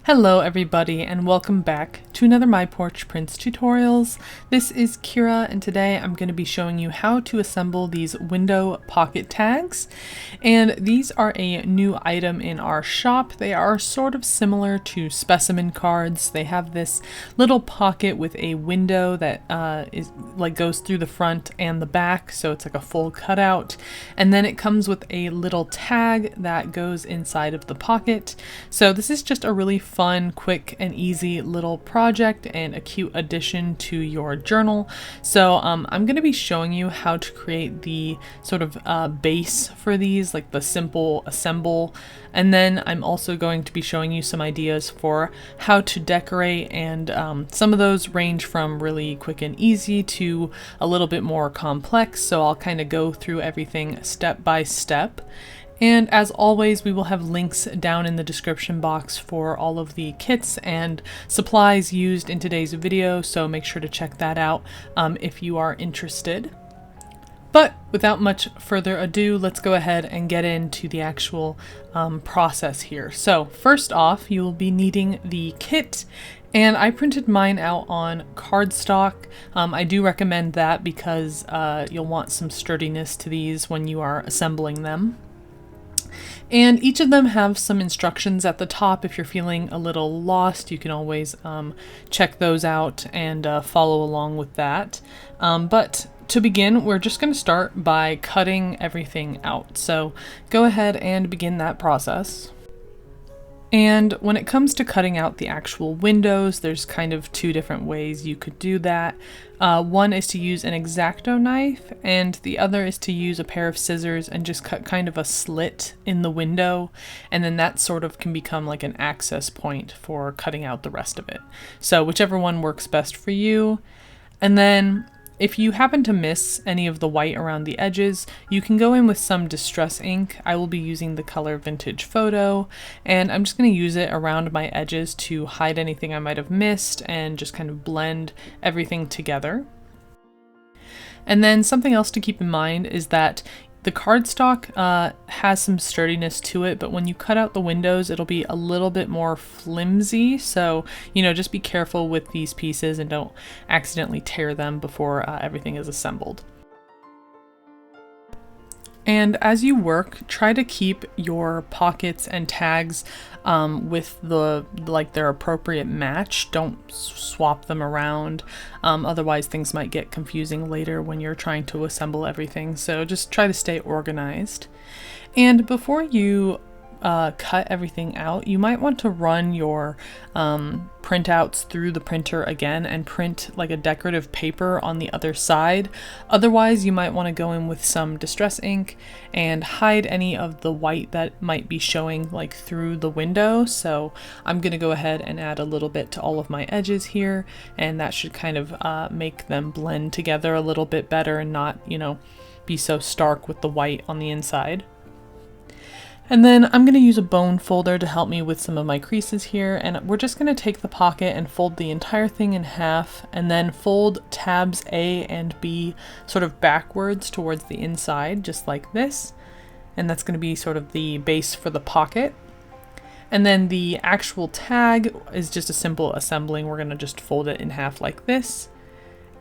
Hello everybody and welcome back to another My Porch Prints tutorials. This is Kyra and today I'm going to be showing you how to assemble these window pocket tags. And these are a new item in our shop. They are sort of similar to specimen cards. They have this little pocket with a window that goes through the front and the back, so it's like a full cutout. And then it comes with a little tag that goes inside of the pocket. So this is just a really fun, quick, and easy little project and a cute addition to your journal. So I'm going to be showing you how to create the sort of base for these, like the simple assemble, and then I'm also going to be showing you some ideas for how to decorate, and some of those range from really quick and easy to a little bit more complex, so I'll kind of go through everything step by step. And as always, we will have links down in the description box for all of the kits and supplies used in today's video, so make sure to check that out if you are interested. But without much further ado, let's go ahead and get into the actual process here. So first off, you will be needing the kit, and I printed mine out on cardstock. I do recommend that because you'll want some sturdiness to these when you are assembling them. And each of them have some instructions at the top. If you're feeling a little lost, you can always check those out and follow along with that. But to begin, we're just going to start by cutting everything out. So go ahead and begin that process. And when it comes to cutting out the actual windows, there's kind of two different ways you could do that. One is to use an X-Acto knife, and the other is to use a pair of scissors and just cut kind of a slit in the window, and then that sort of can become like an access point for cutting out the rest of it. So whichever one works best for you. And then if you happen to miss any of the white around the edges, you can go in with some distress ink. I will be using the color Vintage Photo, and I'm just going to use it around my edges to hide anything I might have missed and just kind of blend everything together. And then something else to keep in mind is that the cardstock has some sturdiness to it, but when you cut out the windows, it'll be a little bit more flimsy. So, just be careful with these pieces and don't accidentally tear them before everything is assembled. And as you work, try to keep your pockets and tags with their appropriate match. Don't swap them around. Otherwise things might get confusing later when you're trying to assemble everything. So just try to stay organized. And before you cut everything out, you might want to run your printouts through the printer again and print like a decorative paper on the other side. Otherwise, you might want to go in with some distress ink and hide any of the white that might be showing like through the window. So I'm going to go ahead and add a little bit to all of my edges here, and that should kind of make them blend together a little bit better and not, be so stark with the white on the inside. And then I'm going to use a bone folder to help me with some of my creases here, and we're just going to take the pocket and fold the entire thing in half, and then fold tabs A and B sort of backwards towards the inside, just like this. And that's going to be sort of the base for the pocket. And then the actual tag is just a simple assembling. We're going to just fold it in half like this.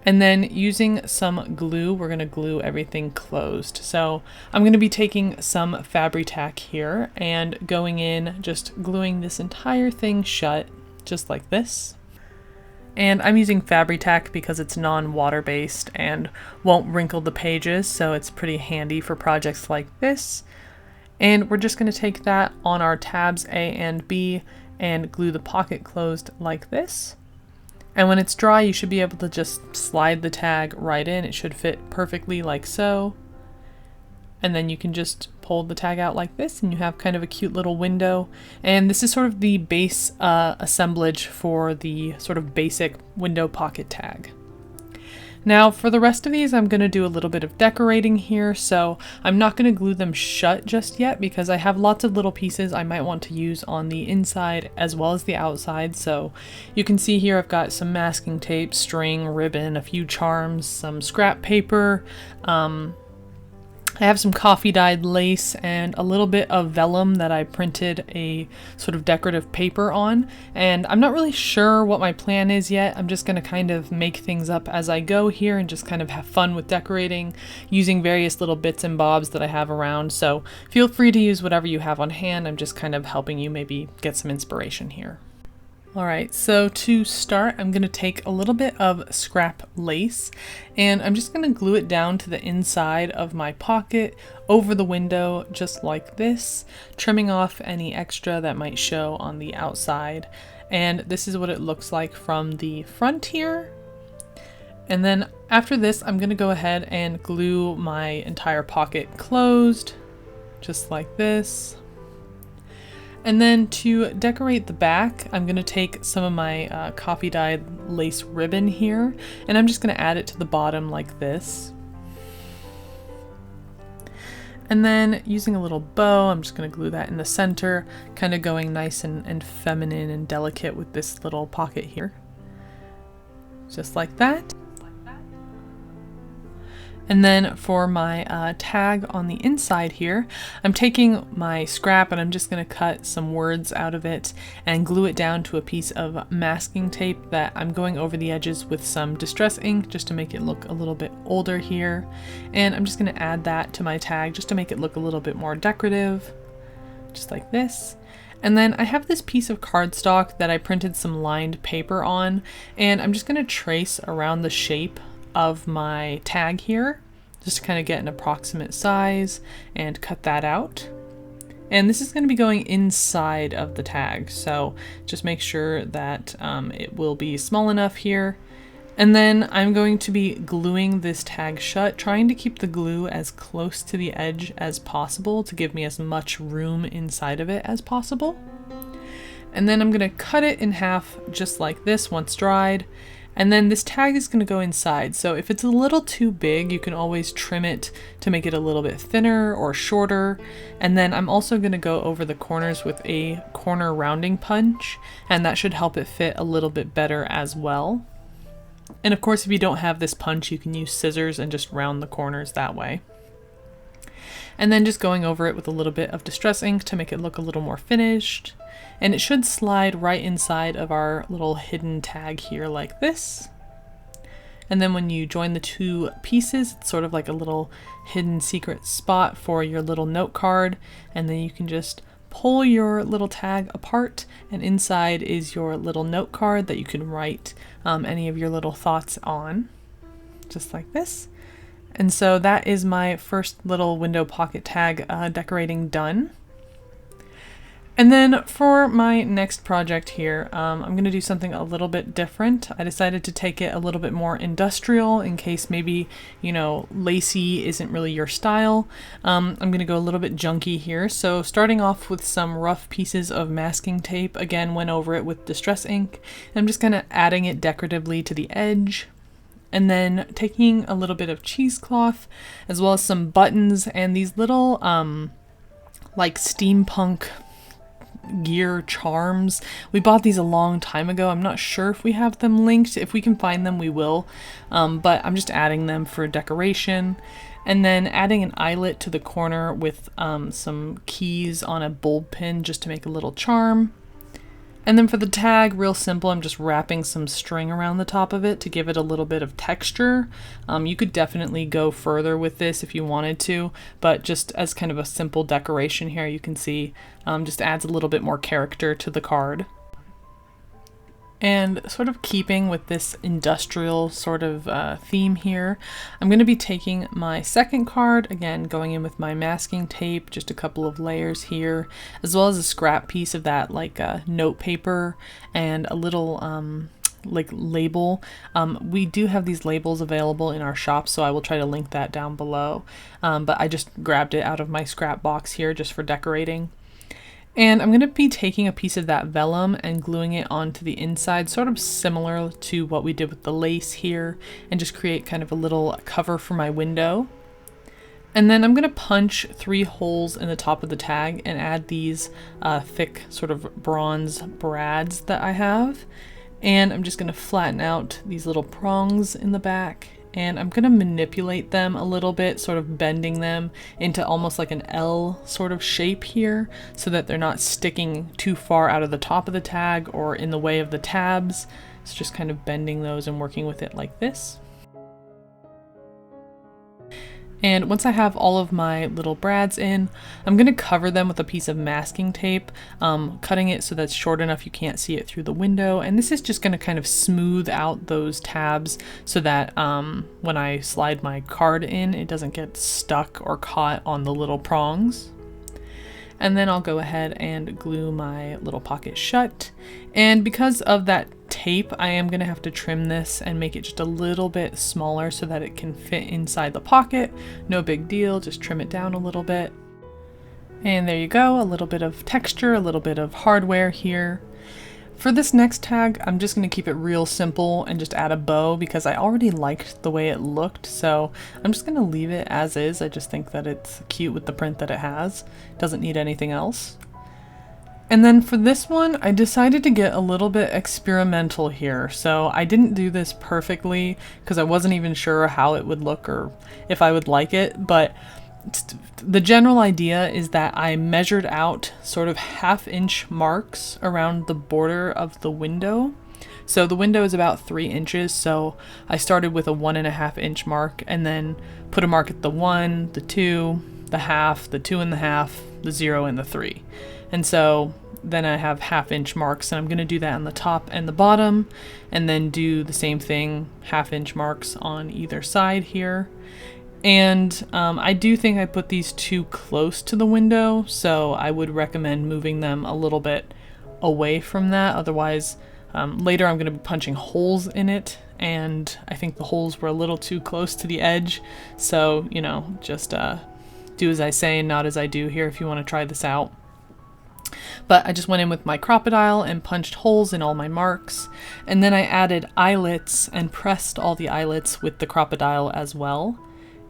And then using some glue, we're going to glue everything closed. So I'm going to be taking some Fabri-Tac here and going in, just gluing this entire thing shut, just like this. And I'm using Fabri-Tac because it's non-water based and won't wrinkle the pages, so it's pretty handy for projects like this. And we're just going to take that on our tabs A and B and glue the pocket closed like this. And when it's dry, you should be able to just slide the tag right in. It should fit perfectly like so. And then you can just pull the tag out like this and you have kind of a cute little window. And this is sort of the base assemblage for the sort of basic window pocket tag. Now for the rest of these, I'm going to do a little bit of decorating here, so I'm not going to glue them shut just yet because I have lots of little pieces I might want to use on the inside as well as the outside. So you can see here I've got some masking tape, string, ribbon, a few charms, some scrap paper, I have some coffee dyed lace and a little bit of vellum that I printed a sort of decorative paper on, and I'm not really sure what my plan is yet. I'm just going to kind of make things up as I go here and just kind of have fun with decorating using various little bits and bobs that I have around, so feel free to use whatever you have on hand. I'm just kind of helping you maybe get some inspiration here. Alright, so to start, I'm going to take a little bit of scrap lace and I'm just going to glue it down to the inside of my pocket over the window just like this, trimming off any extra that might show on the outside. And this is what it looks like from the front here. And then after this, I'm going to go ahead and glue my entire pocket closed, just like this. And then to decorate the back, I'm going to take some of my coffee dyed lace ribbon here, and I'm just going to add it to the bottom like this. And then using a little bow, I'm just going to glue that in the center, kind of going nice and feminine and delicate with this little pocket here. Just like that. And then for my tag on the inside here, I'm taking my scrap and I'm just going to cut some words out of it and glue it down to a piece of masking tape that I'm going over the edges with some distress ink just to make it look a little bit older here. And I'm just going to add that to my tag just to make it look a little bit more decorative, just like this. And then I have this piece of cardstock that I printed some lined paper on, and I'm just going to trace around the shape of my tag here just to kind of get an approximate size and cut that out. And this is going to be going inside of the tag, so just make sure that it will be small enough here. And then I'm going to be gluing this tag shut, trying to keep the glue as close to the edge as possible to give me as much room inside of it as possible. And then I'm going to cut it in half just like this once dried. And then this tag is going to go inside, so if it's a little too big, you can always trim it to make it a little bit thinner or shorter. And then I'm also going to go over the corners with a corner rounding punch, and that should help it fit a little bit better as well. And of course, if you don't have this punch, you can use scissors and just round the corners that way. And then just going over it with a little bit of distress ink to make it look a little more finished. And it should slide right inside of our little hidden tag here like this. And then when you join the two pieces, it's sort of like a little hidden secret spot for your little note card. And then you can just pull your little tag apart, and inside is your little note card that you can write any of your little thoughts on, just like this. And so that is my first little window pocket tag decorating done. And then for my next project here, I'm going to do something a little bit different. I decided to take it a little bit more industrial in case maybe, you know, lacy isn't really your style. I'm going to go a little bit junky here. So starting off with some rough pieces of masking tape, again, went over it with distress ink. And I'm just kind of adding it decoratively to the edge. And then taking a little bit of cheesecloth as well as some buttons and these little like steampunk gear charms. We bought these a long time ago. I'm not sure if we have them linked. If we can find them, we will. But I'm just adding them for decoration. And then adding an eyelet to the corner with some keys on a bulb pin just to make a little charm. And then for the tag, real simple, I'm just wrapping some string around the top of it to give it a little bit of texture. You could definitely go further with this if you wanted to, but just as kind of a simple decoration here, you can see just adds a little bit more character to the card. And sort of keeping with this industrial sort of theme here, I'm going to be taking my second card, again going in with my masking tape, just a couple of layers here, as well as a scrap piece of that like note paper and a little like label. We do have these labels available in our shop, so I will try to link that down below. But I just grabbed it out of my scrap box here just for decorating. And I'm going to be taking a piece of that vellum and gluing it onto the inside, sort of similar to what we did with the lace here, and just create kind of a little cover for my window. And then I'm going to punch 3 holes in the top of the tag and add these thick sort of bronze brads that I have. And I'm just going to flatten out these little prongs in the back and I'm gonna manipulate them a little bit, sort of bending them into almost like an L sort of shape here so that they're not sticking too far out of the top of the tag or in the way of the tabs. It's just kind of bending those and working with it like this. And once I have all of my little brads in, I'm going to cover them with a piece of masking tape, cutting it so that's short enough you can't see it through the window. And this is just going to kind of smooth out those tabs so that when I slide my card in, it doesn't get stuck or caught on the little prongs. And then I'll go ahead and glue my little pocket shut. And because of that tape, I am going to have to trim this and make it just a little bit smaller so that it can fit inside the pocket. No big deal, just trim it down a little bit. And there you go, a little bit of texture, a little bit of hardware here. For this next tag, I'm just going to keep it real simple and just add a bow because I already liked the way it looked, so I'm just going to leave it as is. I just think that it's cute with the print that it has. It doesn't need anything else. And then for this one, I decided to get a little bit experimental here. So I didn't do this perfectly because I wasn't even sure how it would look or if I would like it, but the general idea is that I measured out sort of 1/2 inch marks around the border of the window. So the window is about 3 inches, so I started with a 1.5 inch mark and then put a mark at the 1, the 2, the 1/2, the 2.5, the 0, and the 3. And so then I have 1/2 inch marks, and I'm going to do that on the top and the bottom, and then do the same thing, 1/2 inch marks on either side here. And I do think I put these too close to the window, so I would recommend moving them a little bit away from that. Otherwise, later I'm going to be punching holes in it, and I think the holes were a little too close to the edge. So, you know, just do as I say and not as I do here if you want to try this out. But I just went in with my crocodile and punched holes in all my marks. And then I added eyelets and pressed all the eyelets with the crocodile as well.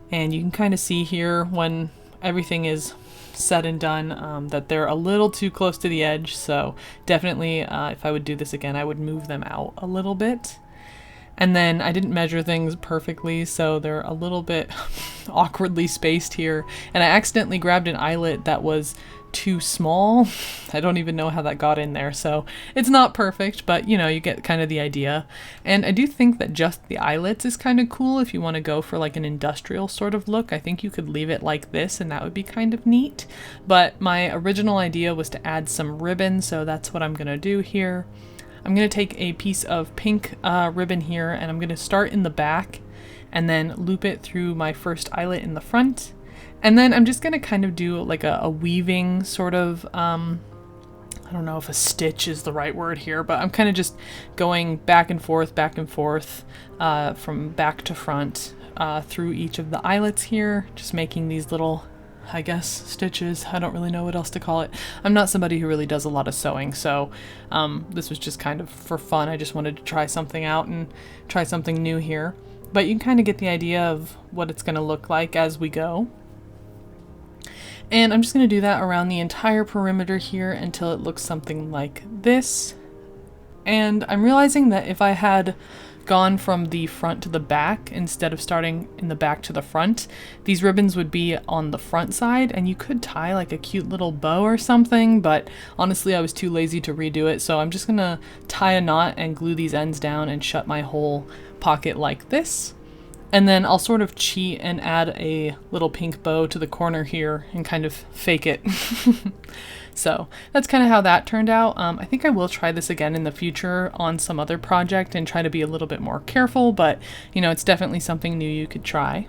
And you can kind of see here when everything is said and done that they're a little too close to the edge. So definitely if I would do this again, I would move them out a little bit. And then I didn't measure things perfectly, so they're a little bit awkwardly spaced here. And I accidentally grabbed an eyelet that was too small. I don't even know how that got in there, so it's not perfect, but you know, you get kind of the idea. And I do think that just the eyelets is kind of cool if you want to go for like an industrial sort of look. I think you could leave it like this and that would be kind of neat. But my original idea was to add some ribbon, so that's what I'm going to do here. I'm going to take a piece of pink ribbon here, and I'm going to start in the back and then loop it through my first eyelet in the front. And then I'm just going to kind of do like a weaving sort of, I don't know if a stitch is the right word here, but I'm kind of just going back and forth from back to front through each of the eyelets here, just making these little, I guess, stitches. I don't really know what else to call it. I'm not somebody who really does a lot of sewing, so this was just kind of for fun. I just wanted to try something out and try something new here. But you can kind of get the idea of what it's going to look like as we go. And I'm just going to do that around the entire perimeter here until it looks something like this. And I'm realizing that if I had gone from the front to the back instead of starting in the back to the front, these ribbons would be on the front side, and you could tie like a cute little bow or something, but honestly I was too lazy to redo it, so I'm just gonna tie a knot and glue these ends down and shut my whole pocket like this. And then I'll sort of cheat and add a little pink bow to the corner here and kind of fake it. So that's kind of how that turned out. I think I will try this again in the future on some other project and try to be a little bit more careful, but you know, it's definitely something new you could try.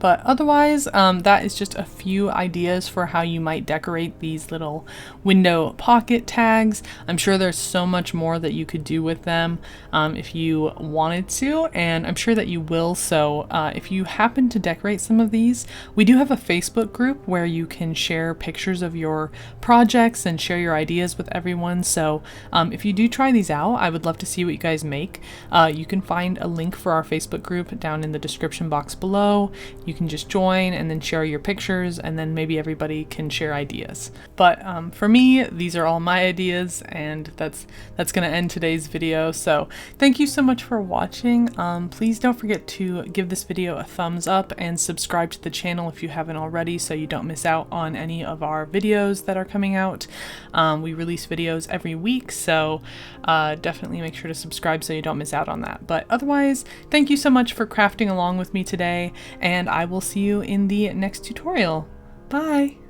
But otherwise, that is just a few ideas for how you might decorate these little window pocket tags. I'm sure there's so much more that you could do with them if you wanted to, and I'm sure that you will. So if you happen to decorate some of these, we do have a Facebook group where you can share pictures of your projects and share your ideas with everyone. So if you do try these out, I would love to see what you guys make. You can find a link for our Facebook group down in the description box below. you can just join and then share your pictures, and then maybe everybody can share ideas. But for me, these are all my ideas, and that's gonna end today's video. So thank you so much for watching. Please don't forget to give this video a thumbs up and subscribe to the channel if you haven't already, so you don't miss out on any of our videos that are coming out. We release videos every week, so definitely make sure to subscribe so you don't miss out on that. But otherwise, thank you so much for crafting along with me today, and I will see you in the next tutorial. Bye!